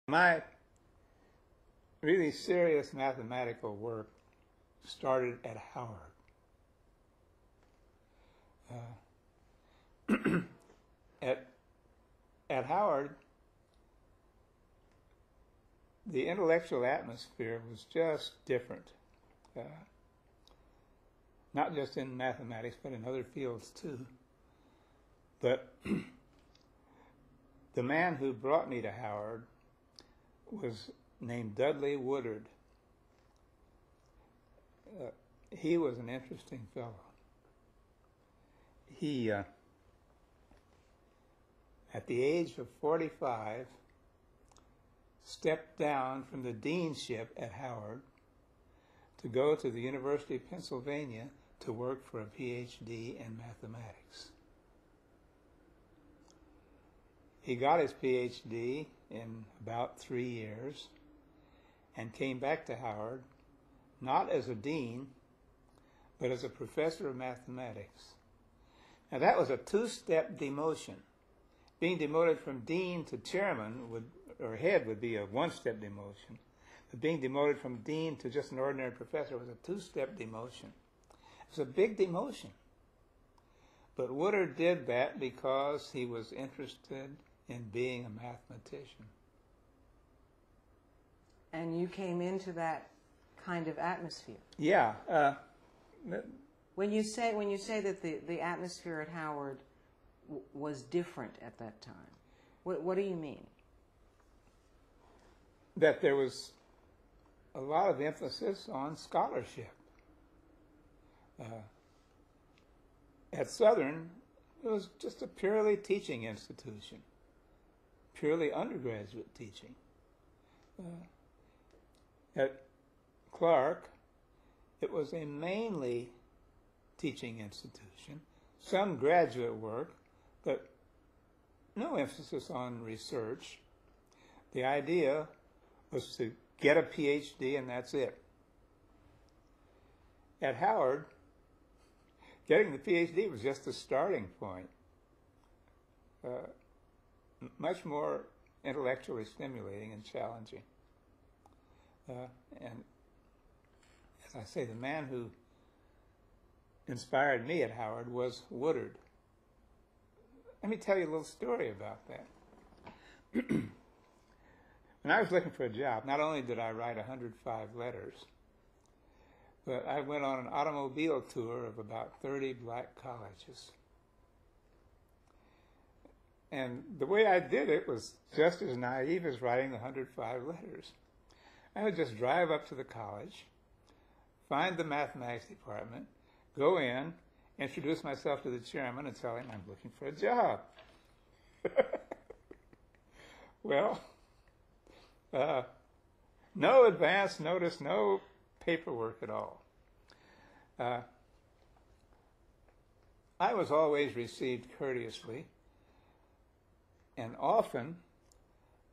My really serious mathematical work started at Howard. At Howard, the intellectual atmosphere was just different. Not just in mathematics, but in other fields too. But the man who brought me to Howard was named Dudley Woodard. He was an interesting fellow. He, at the age of 45, stepped down from the deanship at Howard to go to the University of Pennsylvania to work for a PhD in mathematics. He got his PhD in about 3 years and came back to Howard, not as a dean, but as a professor of mathematics. Now that was a two-step demotion. Being demoted from dean to chairman or head would be a one-step demotion. But being demoted from dean to just an ordinary professor was a two-step demotion. It was a big demotion. But Woodard did that because he was interested in being a mathematician. And you came into that kind of atmosphere. Yeah. When you say that the atmosphere at Howard was different at that time, what do you mean? That there was a lot of emphasis on scholarship. At Southern, it was just a purely teaching institution, purely undergraduate teaching. At Clark, it was a mainly teaching institution, some graduate work, but no emphasis on research. The idea was to get a PhD and that's it. At Howard, getting the PhD was just a starting point. Much more intellectually stimulating and challenging. And as I say, the man who inspired me at Howard was Woodard. Let me tell you a little story about that. When I was looking for a job, not only did I write 105 letters, but I went on an automobile tour of about 30 black colleges. And the way I did it was just as naive as writing the 105 letters. I would just drive up to the college, find the mathematics department, go in, introduce myself to the chairman and tell him I'm looking for a job. Well, no advance notice, no paperwork at all. I was always received courteously, and often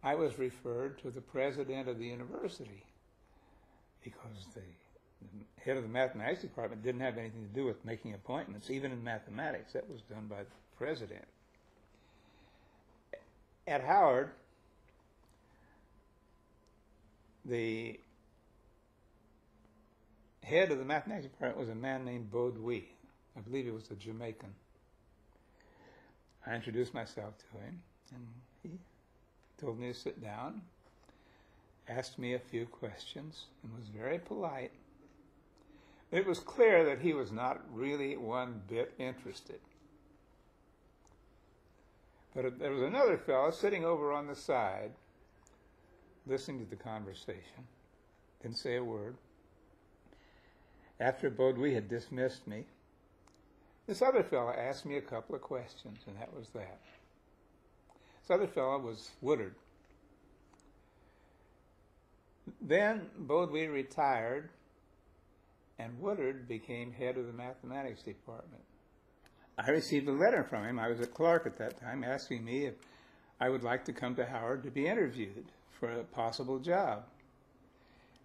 I was referred to the president of the university because the head of the mathematics department didn't have anything to do with making appointments, even in mathematics. That was done by the president. At Howard, the head of the mathematics department was a man named Baudouin. I believe he was a Jamaican. I introduced myself to him, and he told me to sit down, asked me a few questions, and was very polite. It was clear that he was not really one bit interested. But there was another fellow sitting over on the side, listening to the conversation, didn't say a word. After Baudouin had dismissed me, this other fellow asked me a couple of questions, and that was that. This other fellow was Woodard. Then Baudouin retired, and Woodard became head of the mathematics department. I received a letter from him, I was at Clark at that time, asking me if I would like to come to Howard to be interviewed for a possible job.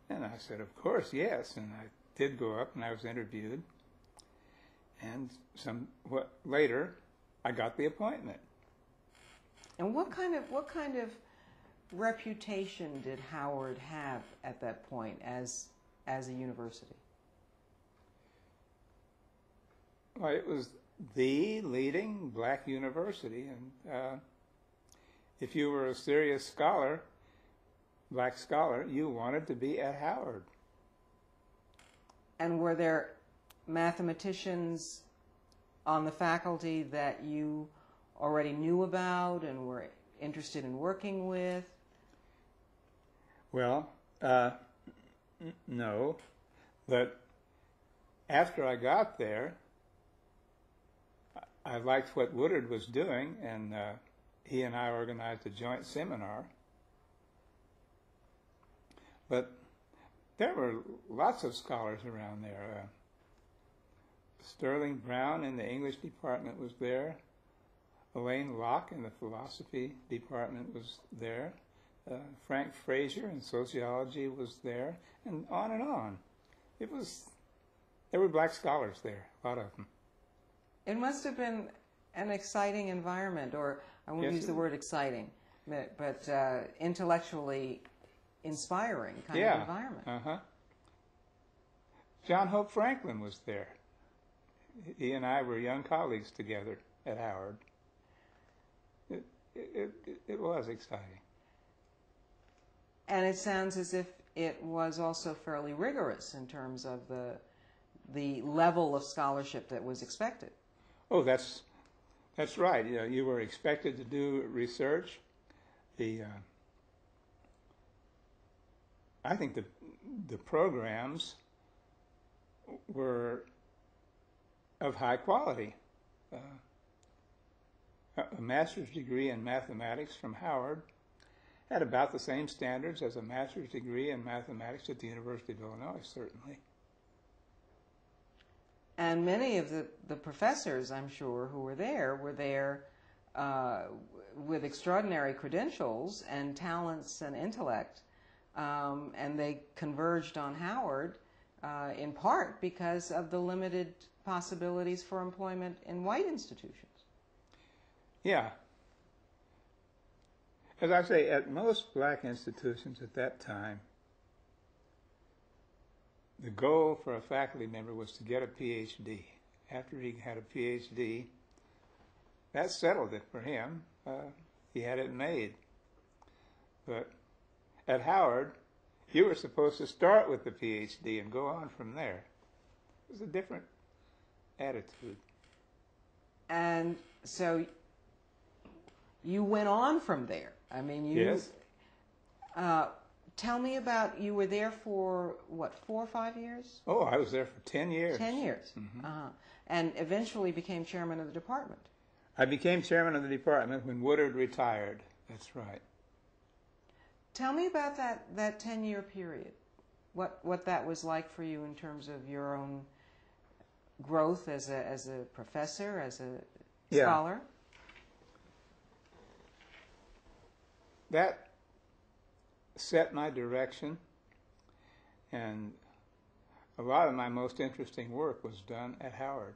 And I said, of course, yes. And I did go up and I was interviewed. And later, I got the appointment. And what kind of reputation did Howard have at that point as a university? Well, it was the leading black university, and if you were a serious scholar, black scholar, you wanted to be at Howard. And were there mathematicians on the faculty that you already knew about and were interested in working with? Well, no, but after I got there, I liked what Woodard was doing, and he and I organized a joint seminar. But there were lots of scholars around there. Sterling Brown in the English department was there. Elaine Locke in the philosophy department was there. Frank Fraser in sociology was there, and on and on. There were black scholars there, a lot of them. It must have been an exciting environment, or I won't use the word exciting, but intellectually inspiring kind of environment. Uh-huh. John Hope Franklin was there. He and I were young colleagues together at Howard. It was exciting. And it sounds as if it was also fairly rigorous in terms of the level of scholarship that was expected. Oh, that's right. You were expected to do research. I think the programs were of high quality. A master's degree in mathematics from Howard had about the same standards as a master's degree in mathematics at the University of Illinois, certainly. And many of the professors, I'm sure, who were there with extraordinary credentials and talents and intellect, and they converged on Howard in part because of the limited possibilities for employment in white institutions. Yeah. As I say, at most black institutions at that time, the goal for a faculty member was to get a PhD. After he had a PhD, that settled it for him. He had it made. But at Howard, you were supposed to start with the PhD and go on from there. It was a different attitude. And so you went on from there. I mean, Yes. Tell me about, you were there for, what, 4 or 5 years? Oh, I was there for 10 years. 10 years. Mm-hmm. And eventually became chairman of the department. I became chairman of the department when Woodard retired. That's right. Tell me about that 10-year period. What that was like for you in terms of your own growth as a professor, as a scholar? That set my direction, and a lot of my most interesting work was done at Howard.